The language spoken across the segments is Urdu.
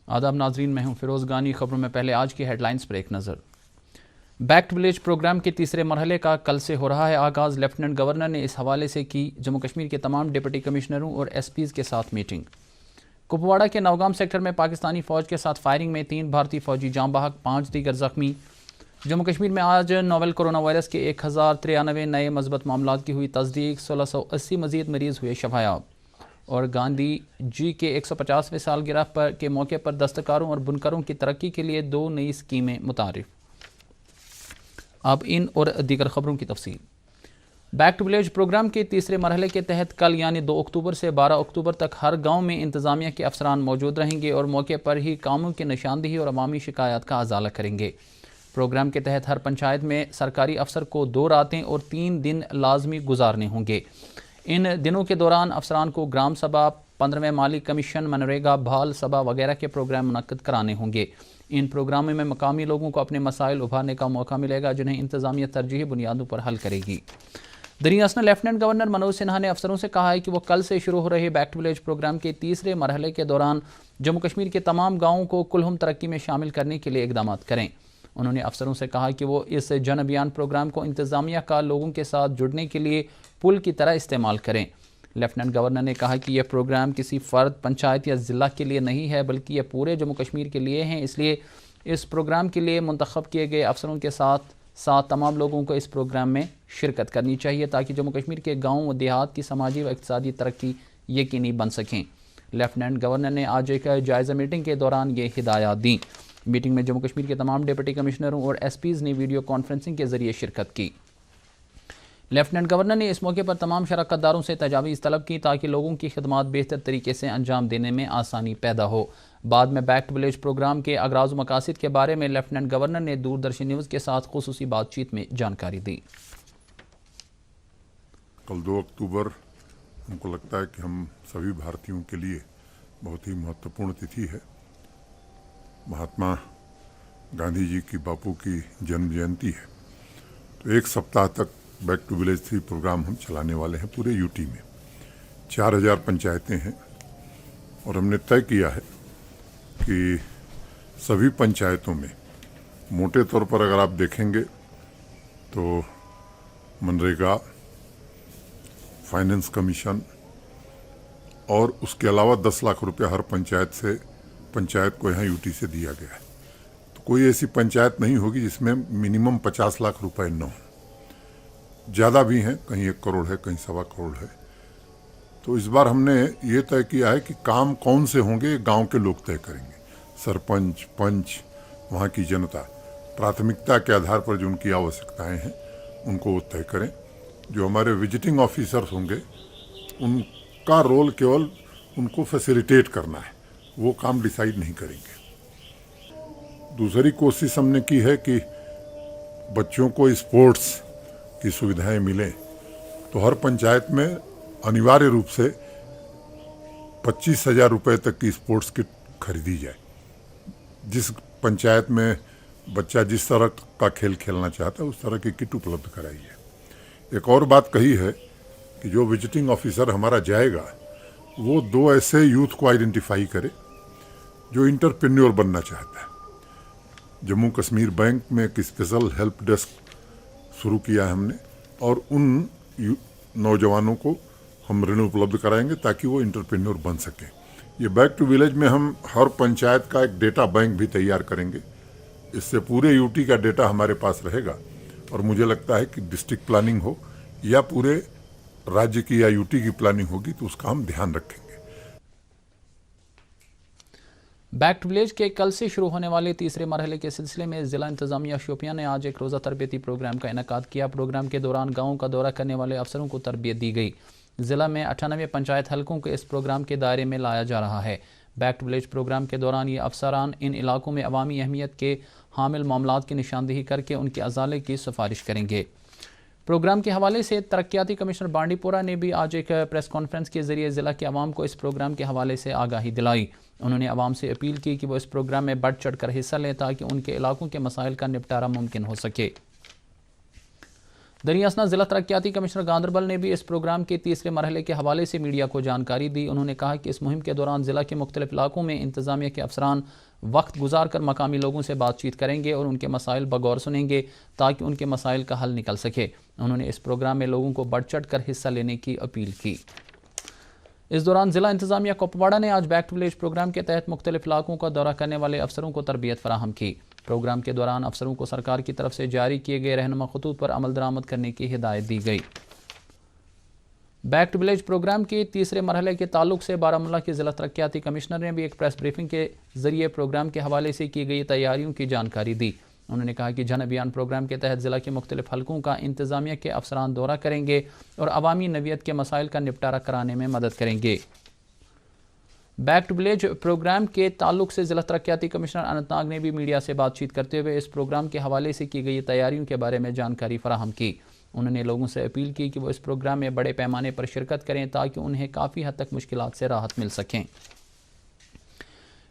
آداب ناظرین، میں ہوں فیروز گانی۔ خبروں میں پہلے آج کی ہیڈ لائنز پر ایک نظر۔ بیک ٹو ولیج پروگرام کے تیسرے مرحلے کا کل سے ہو رہا ہے آغاز۔ لیفٹیننٹ گورنر نے اس حوالے سے کی جموں کشمیر کے تمام ڈپٹی کمشنروں اور ایس پیز کے ساتھ میٹنگ۔ کپواڑہ کے نوگام سیکٹر میں پاکستانی فوج کے ساتھ فائرنگ میں 3 بھارتی فوجی جاں بحق، 5 دیگر زخمی۔ جموں کشمیر میں آج نوویل کورونا وائرس کے 1093 نئے مثبت معاملات کی ہوئی تصدیق، 1680 مزید مریض ہوئے شفایاب۔ اور گاندھی جی کے 150ویں سالگرہ کے موقع پر دستکاروں اور بنکروں کی ترقی کے لیے 2 نئی اسکیمیں متعارف۔ اب ان اور دیگر خبروں کی تفصیل۔ بیک ٹو ولیج پروگرام کے تیسرے مرحلے کے تحت کل یعنی 2 اکتوبر سے 12 اکتوبر تک ہر گاؤں میں انتظامیہ کے افسران موجود رہیں گے اور موقع پر ہی کاموں کی نشاندہی اور عوامی شکایات کا ازالہ کریں گے۔ پروگرام کے تحت ہر پنچایت میں سرکاری افسر کو 2 راتیں اور 3 دن لازمی گزارنے ہوں گے۔ ان دنوں کے دوران افسران کو گرام سبھا، 15ویں مالی کمیشن، منریگا، بھال سبھا وغیرہ کے پروگرام منعقد کرانے ہوں گے۔ ان پروگراموں میں مقامی لوگوں کو اپنے مسائل ابھارنے کا موقع ملے گا، جنہیں انتظامیہ ترجیحی بنیادوں پر حل کرے گی۔ دریں لیفٹیننٹ گورنر منوج سنہا نے افسروں سے کہا ہے کہ وہ کل سے شروع ہو رہے بیک ٹو ولیج پروگرام کے تیسرے مرحلے کے دوران جموں کشمیر کے تمام گاؤں کو کلہم ترقی میں شامل کرنے کے لیے اقدامات کریں۔ انہوں نے افسروں سے کہا کہ وہ اس جن ابھیان پروگرام کو انتظامیہ کا لوگوں کے ساتھ جڑنے کے لیے پل کی طرح استعمال کریں۔ لیفٹیننٹ گورنر نے کہا کہ یہ پروگرام کسی فرد، پنچایت یا ضلع کے لیے نہیں ہے، بلکہ یہ پورے جموں کشمیر کے لیے ہیں۔ اس لیے اس پروگرام کے لیے منتخب کیے گئے افسروں کے ساتھ تمام لوگوں کو اس پروگرام میں شرکت کرنی چاہیے تاکہ جموں کشمیر کے گاؤں و دیہات کی سماجی و اقتصادی ترقی یقینی بن سکیں۔ لیفٹیننٹ گورنر نے آج ایک جائزہ میٹنگ کے دوران یہ ہدایات دیں۔ میٹنگ میں جموں کشمیر کے تمام ڈپٹی کمشنروں اور ایس پیز نے ویڈیو کانفرنسنگ کے ذریعے شرکت کی۔ لیفٹیننٹ گورنر نے اس موقع پر تمام شراکت داروں سے تجاویز طلب کی تاکہ لوگوں کی خدمات بہتر طریقے سے انجام دینے میں آسانی پیدا ہو۔ بعد میں بیک ٹو ولیج پروگرام کے اغراض و مقاصد کے بارے میں لیفٹیننٹ گورنر نے دوردرشن نیوز کے ساتھ خصوصی بات چیت میں جانکاری دی۔ کل 2 اکتوبر ہم کو لگتا ہے کہ ہم سبھی بھارتیوں کے لیے بہت ہی مہتوپورن تتھی ہے۔ مہاتما گاندھی جی کی، باپو کی جنم جینتی ہے، تو 1 سپتاہ تک بیک ٹو ولیج 3 پروگرام ہم چلانے والے ہیں پورے یو ٹی میں۔ 4000 پنچایتیں ہیں اور ہم نے طے کیا ہے کہ سبھی پنچایتوں میں موٹے طور پر اگر آپ دیکھیں گے تو منریگا، فائننس کمیشن اور اس کے علاوہ 10 لاکھ روپیہ ہر پنچایت کو یہاں یو ٹی سے دیا گیا ہے۔ تو کوئی ایسی پنچایت نہیں ہوگی جس میں منیمم 50 لاکھ روپے نہ ہوں۔ زیادہ بھی ہیں، کہیں 1 کروڑ ہے، کہیں 1.25 کروڑ ہے۔ تو اس بار ہم نے یہ طے کیا ہے کہ کام کون سے ہوں گے گاؤں کے لوگ طے کریں گے۔ سرپنچ، پنچ، وہاں کی جنتا پراتھمکتا کے آدھار پر جو ان کی آوشکتائیں ہیں ان کو وہ طے کریں۔ جو ہمارے وزٹنگ آفیسرز ہوں گے ان کا رول کیول ان کو فیسیلیٹیٹ کرنا ہے، وہ کام ڈیسائیڈ نہیں کریں گے۔ دوسری کوشش ہم نے کی ہے کہ بچوں کو اسپورٹس کی سویدھائیں ملیں، تو ہر پنچایت میں انیواریہ روپ سے 25,000 روپے تک کی اسپورٹس کٹ خریدی جائے۔ جس پنچایت میں بچہ جس طرح کا کھیل کھیلنا چاہتا ہے اس طرح کی کٹ اپلبدھ کرائی ہے۔ ایک اور بات کہی ہے کہ جو وزٹنگ آفیسر ہمارا جائے گا وہ 2 ایسے یوتھ کو آئیڈینٹیفائی کرے جو انٹرپرینیور بننا چاہتا ہے۔ جموں کشمیر بینک میں ایک اسپیشل ہیلپ ڈیسک شروع کیا ہے ہم نے، اور ان نوجوانوں کو ہم رن اپلبدھ کرائیں گے تاکہ وہ انٹرپرینیور بن سکیں۔ یہ بیک ٹو ولیج میں ہم ہر پنچایت کا ایک ڈیٹا بینک بھی تیار کریں گے۔ اس سے پورے یو ٹی کا ڈیٹا ہمارے پاس رہے گا، اور مجھے لگتا ہے کہ ڈسٹرکٹ پلاننگ ہو یا پورے راجیہ کی یا یو ٹی کی پلاننگ ہوگی تو اس کا ہم دھیان رکھیں گے۔ بیک ٹو ولیج کے کل سے شروع ہونے والے تیسرے مرحلے کے سلسلے میں ضلع انتظامیہ شوپیاں نے آج ایک روزہ تربیتی پروگرام کا انعقاد کیا۔ پروگرام کے دوران گاؤں کا دورہ کرنے والے افسروں کو تربیت دی گئی۔ ضلع میں 98 پنچایت حلقوں کو اس پروگرام کے دائرے میں لایا جا رہا ہے۔ بیک ٹو ولیج پروگرام کے دوران یہ افسران ان علاقوں میں عوامی اہمیت کے حامل معاملات کی نشاندہی کر کے ان کے ازالے کی سفارش کریں گے۔ پروگرام کے حوالے سے ترقیاتی کمشنر بانڈی پورہ نے بھی آج ایک پریس کانفرنس کے ذریعے ضلع کے عوام کو اس پروگرام کے حوالے سے آگاہی دلائی۔ انہوں نے عوام سے اپیل کی کہ وہ اس پروگرام میں بڑھ چڑھ کر حصہ لیں تاکہ ان کے علاقوں کے مسائل کا نپٹارہ ممکن ہو سکے۔ دریں اثنا ضلع ترقیاتی کمشنر گاندربل نے بھی اس پروگرام کے تیسرے مرحلے کے حوالے سے میڈیا کو جانکاری دی۔ انہوں نے کہا کہ اس مہم کے دوران ضلع کے مختلف علاقوں میں انتظامیہ کے افسران وقت گزار کر مقامی لوگوں سے بات چیت کریں گے اور ان کے مسائل بغور سنیں گے تاکہ ان کے مسائل کا حل نکل سکے۔ انہوں نے اس پروگرام میں لوگوں کو بڑھ چڑھ کر حصہ لینے کی اپیل کی۔ اس دوران ضلع انتظامیہ کپواڑہ نے آج بیک ٹو ولیج پروگرام کے تحت مختلف علاقوں کا دورہ کرنے والے افسروں کو تربیت فراہم کی۔ پروگرام کے دوران افسروں کو سرکار کی طرف سے جاری کیے گئے رہنما خطوط پر عمل درآمد کرنے کی ہدایت دی گئی۔ بیک ٹو ولیج پروگرام کے تیسرے مرحلے کے تعلق سے بارہمولہ کے ضلع ترقیاتی کمشنر نے بھی ایک پریس بریفنگ کے ذریعے پروگرام کے حوالے سے کی گئی تیاریوں کی جانکاری دی۔ انہوں نے کہا کہ جن ابھیان پروگرام کے تحت ضلع کے مختلف حلقوں کا انتظامیہ کے افسران دورہ کریں گے اور عوامی نوعیت کے مسائل کا نپٹارہ کرانے میں مدد کریں گے۔ بیک ٹو ولیج پروگرام کے تعلق سے ضلع ترقیاتی کمشنر اننت ناگ نے بھی میڈیا سے بات چیت کرتے ہوئے اس پروگرام کے حوالے سے کی گئی تیاریوں کے بارے میں جانکاری فراہم کی۔ انہوں نے لوگوں سے اپیل کی کہ وہ اس پروگرام میں بڑے پیمانے پر شرکت کریں تاکہ انہیں کافی حد تک مشکلات سے راحت مل سکیں۔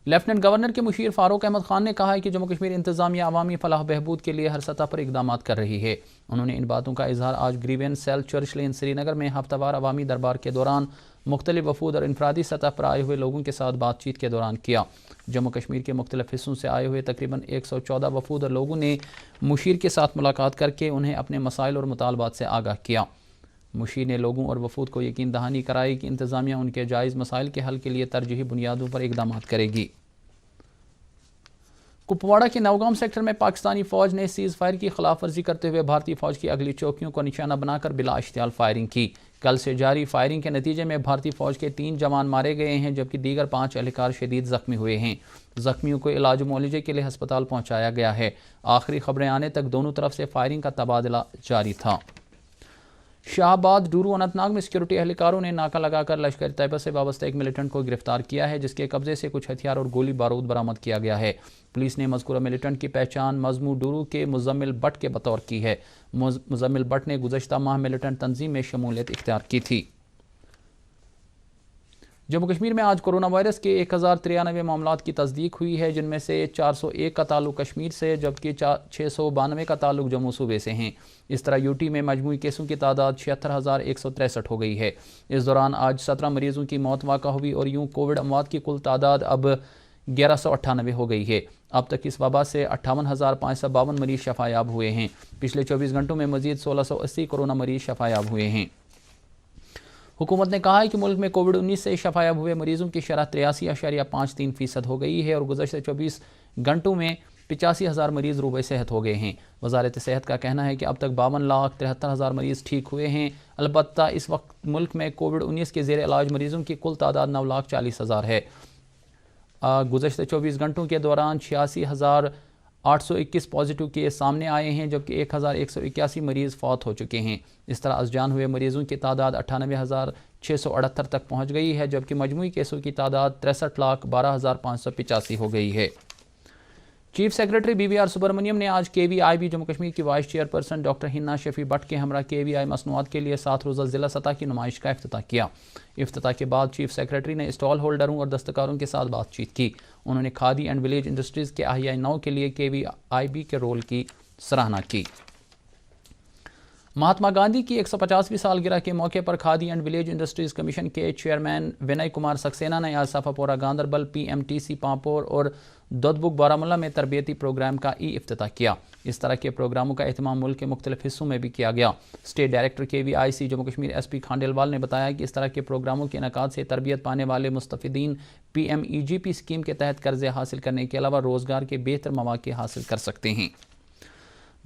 لیفٹننٹ گورنر کے مشیر فاروق احمد خان نے کہا ہے کہ جموں کشمیر انتظامیہ عوامی فلاح و بہبود کے لیے ہر سطح پر اقدامات کر رہی ہے۔ انہوں نے ان باتوں کا اظہار آج گریوینس سیل چرچ لین سری نگر میں ہفتہ وار عوامی دربار کے دوران مختلف وفود اور انفرادی سطح پر آئے ہوئے لوگوں کے ساتھ بات چیت کے دوران کیا۔ جموں کشمیر کے مختلف حصوں سے آئے ہوئے تقریباً 114 وفود اور لوگوں نے مشیر کے ساتھ ملاقات کر کے انہیں اپنے مسائل اور مطالبات سے آگاہ کیا۔ مشیر نے لوگوں اور وفود کو یقین دہانی کرائی کہ انتظامیہ ان کے جائز مسائل کے حل کے لیے ترجیحی بنیادوں پر اقدامات کرے گی۔ کپواڑہ کے نوگام سیکٹر میں پاکستانی فوج نے سیز فائر کی خلاف ورزی کرتے ہوئے بھارتی فوج کی اگلی چوکیوں کو نشانہ بنا کر بلا اشتعال فائرنگ کی۔ کل سے جاری فائرنگ کے نتیجے میں بھارتی فوج کے 3 جوان مارے گئے ہیں جبکہ دیگر 5 اہلکار شدید زخمی ہوئے ہیں۔ زخمیوں کو علاج و معالجے کے لیے ہسپتال پہنچایا گیا ہے۔ آخری خبریں آنے تک دونوں طرف سے فائرنگ کا تبادلہ جاری تھا۔ شاہ آباد ڈورو اننت ناگ میں سیکورٹی اہلکاروں نے ناکہ لگا کر لشکر طیبہ سے وابستہ ایک ملیٹنٹ کو گرفتار کیا ہے جس کے قبضے سے کچھ ہتھیار اور گولی بارود برآمد کیا گیا ہے۔ پولیس نے مذکورہ ملیٹنٹ کی پہچان مزمو ڈورو کے مزمل بٹ کے بطور کی ہے۔ مزمل بٹ نے گزشتہ ماہ ملیٹنٹ تنظیم میں شمولیت اختیار کی تھی۔ جموں کشمیر میں آج کرونا وائرس کے 1093 معاملات کی تصدیق ہوئی ہے جن میں سے 401 کا تعلق کشمیر سے جبکہ 692 کا تعلق جموں صوبے سے ہیں۔ اس طرح یوٹی میں مجموعی کیسوں کی تعداد 76,163 ہو گئی ہے۔ اس دوران آج 17 مریضوں کی موت واقع ہوئی اور یوں کووڈ اموات کی کل تعداد اب 1198 ہو گئی ہے۔ اب تک اس وبا سے 58,552 مریض شفا یاب ہوئے ہیں۔ پچھلے 24 گھنٹوں میں مزید 1680 کورونا مریض شفا یاب ہوئے ہیں۔ حکومت نے کہا ہے کہ ملک میں کووڈ-19 سے شفا یاب ہوئے مریضوں کی شرح 83.53% ہو گئی ہے اور گزشتہ 24 گھنٹوں میں 85,000 مریض روبہ صحت ہو گئے ہیں۔ وزارت صحت کا کہنا ہے کہ اب تک 52,73,000 مریض ٹھیک ہوئے ہیں۔ البتہ اس وقت ملک میں کووڈ-19 کے زیر علاج مریضوں کی کل تعداد 9,40,000 ہے۔ گزشتہ 24 گھنٹوں کے دوران 86,821 پازیٹیو کیس سامنے آئے ہیں جبکہ 1,181 مریض فوت ہو چکے ہیں۔ اس طرح ازجان ہوئے مریضوں کی تعداد 98,678 تک پہنچ گئی ہے جبکہ مجموعی کیسوں کی تعداد 63,12,585 ہو گئی ہے۔ Chief secretary B V R Subrahmanyam نے آج KVIB جموں کشمیر کی وائس چیئرپرسن ڈاکٹر ہنا شفیع بٹ کے ہمراہ KVI مصنوعات کے لیے 7 روزہ ضلع سطح کی نمائش کا افتتاح کیا۔ افتتاح کے بعد چیف سیکریٹری نے اسٹال ہولڈروں اور دستکاروں کے ساتھ بات چیت کی۔ انہوں نے کھادی اینڈ ولیج انڈسٹریز کے احیاء نو کے لیے KVIB کے رول کی سراہنا کی۔ مہاتما گاندھی کی 150ویں سالگرہ کے موقع پر Khadi and village industries commission کے چیئرمین ونائے کمار سکسینہ نے آج صفاپورہ گاندربل PMTC پامپور اور دودبک بارہمولہ میں تربیتی پروگرام کا افتتاح کیا۔ اس طرح کے پروگراموں کا اہتمام ملک کے مختلف حصوں میں بھی کیا گیا۔ State director KVIC Jammu Kashmir SP کھانڈیلوال نے بتایا کہ اس طرح کے پروگراموں کے انعقاد سے تربیت پانے والے مستفیدین PMEGP اسکیم کے تحت قرضے حاصل کرنے کے علاوہ روزگار کے بہتر مواقع حاصل کر سکتے ہیں۔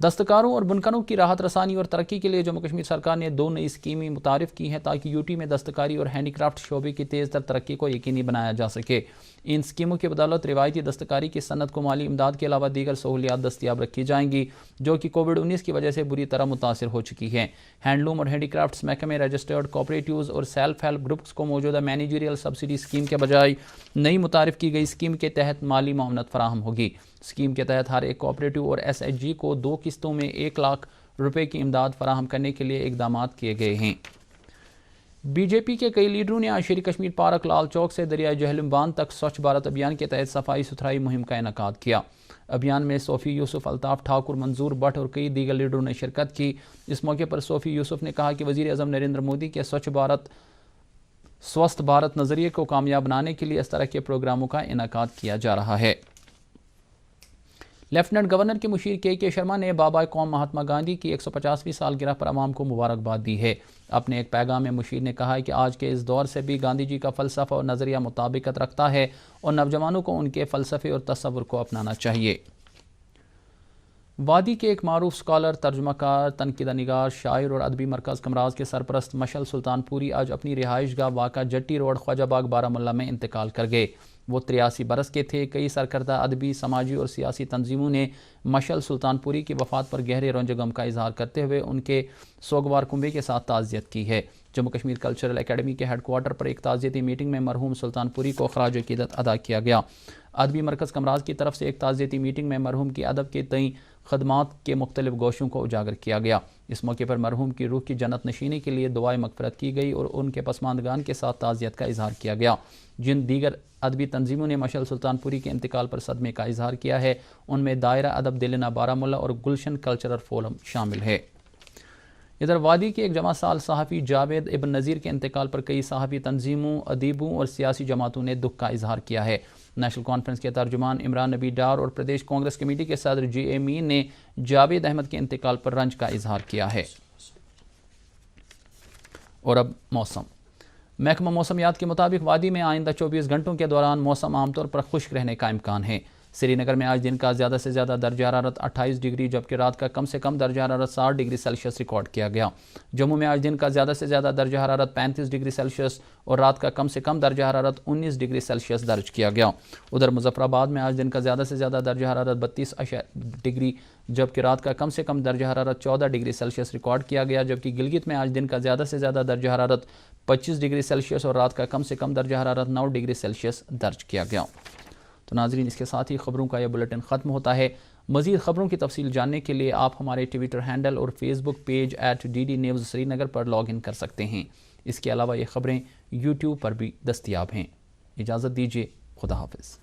دستکاروں اور بنکروں کی راحت رسانی اور ترقی کے لیے جموں کشمیر سرکار نے 2 نئی اسکیمیں متعارف کی ہیں تاکہ یوٹی میں دستکاری اور ہینڈی کرافٹ شعبے کی تیز تر ترقی کو یقینی بنایا جا سکے۔ ان اسکیموں کی بدولت روایتی دستکاری کی صنعت کو مالی امداد کے علاوہ دیگر سہولیات دستیاب رکھی جائیں گی جو کہ کووڈ-19 کی وجہ سے بری طرح متاثر ہو چکی ہیں۔ ہینڈلوم اور ہینڈی کرافٹس محکمے رجسٹرڈ کوآپریٹیوز اور سیلف ہیلپ گروپس کو موجودہ مینیجریل سبسڈی اسکیم کے بجائے نئی متعارف کی گئی اسکیم کے تحت مالی معاونت فراہم ہوگی۔ اسکیم کے تحت ہر ایک کوآپریٹیو اور SHG کو 2 قسطوں میں 1 لاکھ روپے کی امداد فراہم کرنے کے لیے اقدامات کیے گئے ہیں۔ BJP کے کئی لیڈروں نے آج شیری کشمیر پارک لال چوک سے دریائے جہلم باندھ تک سوچھ بھارت ابھیان کے تحت صفائی ستھرائی مہم کا انعقاد کیا۔ ابھیان میں صوفی یوسف، الطاف ٹھاکر، منظور بٹ اور کئی دیگر لیڈروں نے شرکت کی۔ اس موقع پر صوفی یوسف نے کہا کہ وزیر اعظم نریندر مودی کے سوستھ بھارت نظریے کو کامیاب بنانے کے لیے اس طرح کے پروگراموں کا انعقاد کیا جا رہا ہے۔ لیفٹننٹ گورنر کے مشیر کے شرما نے بابا قوم مہاتما گاندھی کی 150ویں سالگرہ پر عوام کو مبارکباد دی ہے۔ اپنے ایک پیغام میں مشیر نے کہا کہ آج کے اس دور سے بھی گاندھی جی کا فلسفہ اور نظریہ مطابقت رکھتا ہے اور نوجوانوں کو ان کے فلسفے اور تصور کو اپنانا چاہیے۔ وادی کے ایک معروف اسکالر، ترجمہ کار، تنقیدہ نگار، شاعر اور ادبی مرکز کمراز کے سرپرست مشعل سلطان پوری آج اپنی رہائش گاہ واقع جٹی روڈ، خواجہ باغ، بارہمولہ میں انتقال کر گئے۔ وہ 83 برس کے تھے۔ کئی سرکردہ ادبی، سماجی اور سیاسی تنظیموں نے مشعل سلطان پوری کی وفات پر گہرے رنج غم کا اظہار کرتے ہوئے ان کے سوگوار کنبے کے ساتھ تعزیت کی ہے۔ جموں کشمیر کلچرل اکیڈمی کے ہیڈ کوارٹر پر ایک تعزیتی میٹنگ میں مرحوم سلطان پوری کو خراج عقیدت ادا کیا گیا۔ ادبی مرکز کمراز کی طرف سے ایک تعزیتی میٹنگ میں مرحوم کی ادب کے تئیں خدمات کے مختلف گوشوں کو اجاگر کیا گیا۔ اس موقع پر مرحوم کی روح کی جنت نشینی کے لیے دعائے مغفرت کی گئی اور ان کے پسماندگان کے ساتھ تعزیت کا اظہار کیا گیا۔ جن دیگر ادبی تنظیموں نے مشعل سلطان پوری کے انتقال پر صدمے کا اظہار کیا ہے، ان میں دائرہ ادب دلنا بارہمولہ اور گلشن کلچرل فورم شامل ہے۔ ادھر وادی کے ایک جمع سال صحافی جاوید ابن نذیر کے انتقال پر کئی صحافی تنظیموں، ادیبوں اور سیاسی جماعتوں نے دکھ کا اظہار کیا ہے۔ نیشنل کانفرنس کے ترجمان عمران نبی ڈار اور پردیش کانگریس کمیٹی کے صدر جے اے مین نے جاوید احمد کے انتقال پر رنج کا اظہار کیا ہے۔ اور اب موسم۔ محکمہ موسمیات کے مطابق وادی میں آئندہ 24 گھنٹوں کے دوران موسم عام طور پر خشک رہنے کا امکان ہے۔ سری نگر میں آج دن کا زیادہ سے زیادہ درجہ حرارت 28 ڈگری جبکہ رات کا کم سے کم درجہ حرارت 60 ڈگری سیلسیس ریکارڈ کیا گیا۔ جموں میں آج دن کا زیادہ سے زیادہ درجہ حرارت 35 ڈگری سیلسیس اور رات کا کم سے کم درجہ حرارت 19 ڈگری سیلسیس درج کیا گیا۔ ادھر مظفر آباد میں آج دن کا زیادہ سے زیادہ درجہ حرارت 32 ڈگری جبکہ رات کا کم سے کم درجہ حرارت 14 ڈگری سیلسیس ریکارڈ کیا گیا، جبکہ گلگت میں آج دن کا زیادہ سے زیادہ درجہ حرارت 25 ڈگری سیلسیس اور رات کا کم سے کم درجہ حرارت 9 ڈگری سیلسیس درج کیا گیا۔ تو ناظرین، اس کے ساتھ ہی خبروں کا یہ بلیٹن ختم ہوتا ہے۔ مزید خبروں کی تفصیل جاننے کے لیے آپ ہمارے ٹویٹر ہینڈل اور Facebook page @DD News Srinagar پر لاگ ان کر سکتے ہیں۔ اس کے علاوہ یہ خبریں یوٹیوب پر بھی دستیاب ہیں۔ اجازت دیجیے، خدا حافظ۔